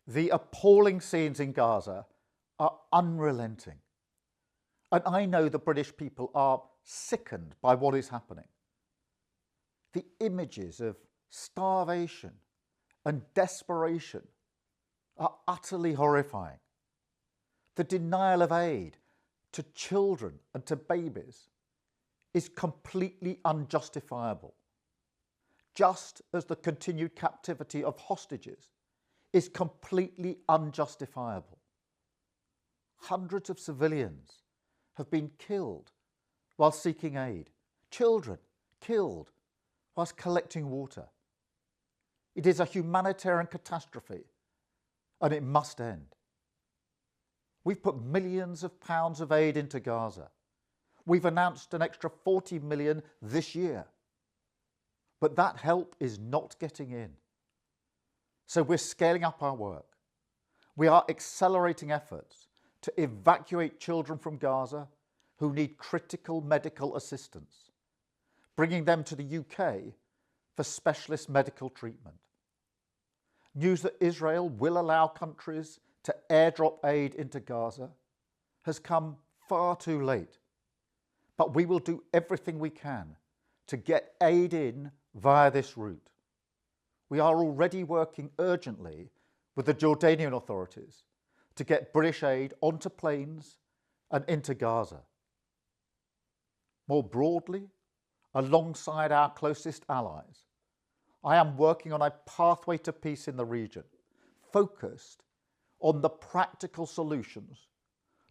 The appalling scenes in Gaza are unrelenting. And I know the British people are sickened by what is happening. The images of starvation and desperation are utterly horrifying. The denial of aid to children and to babies is completely unjustifiable, just as the continued captivity of hostages is completely unjustifiable. Hundreds of civilians have been killed while seeking aid, children killed whilst collecting water. It is a humanitarian catastrophe and it must end. We've put millions of pounds of aid into Gaza. We've announced an extra 40 million this year. But that help is not getting in. So we're scaling up our work. We are accelerating efforts to evacuate children from Gaza who need critical medical assistance, bringing them to the UK for specialist medical treatment. News that Israel will allow countries to airdrop aid into Gaza has come far too late. But we will do everything we can to get aid in via this route. We are already working urgently with the Jordanian authorities to get British aid onto planes and into Gaza. More broadly, alongside our closest allies, I am working on a pathway to peace in the region, focused on the practical solutions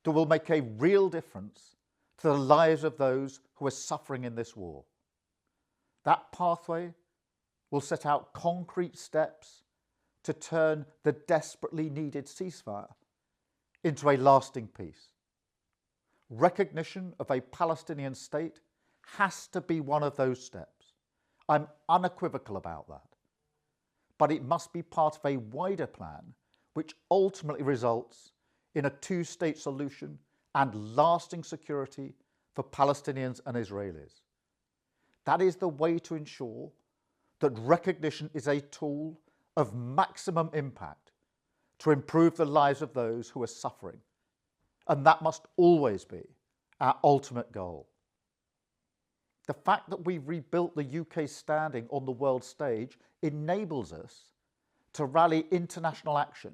that will make a real difference to the lives of those who are suffering in this war. That pathway will set out concrete steps to turn the desperately needed ceasefire into a lasting peace. Recognition of a Palestinian state has to be one of those steps. I'm unequivocal about that. But it must be part of a wider plan which ultimately results in a two-state solution and lasting security for Palestinians and Israelis. That is the way to ensure that recognition is a tool of maximum impact to improve the lives of those who are suffering. And that must always be our ultimate goal. The fact that we've rebuilt the UK's standing on the world stage enables us to rally international action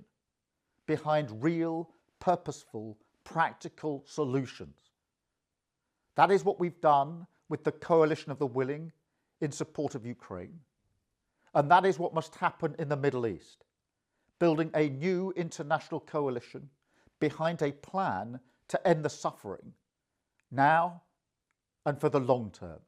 behind real, purposeful, practical solutions. That is what we've done with the Coalition of the Willing in support of Ukraine. And that is what must happen in the Middle East, building a new international coalition behind a plan to end the suffering now and for the long term.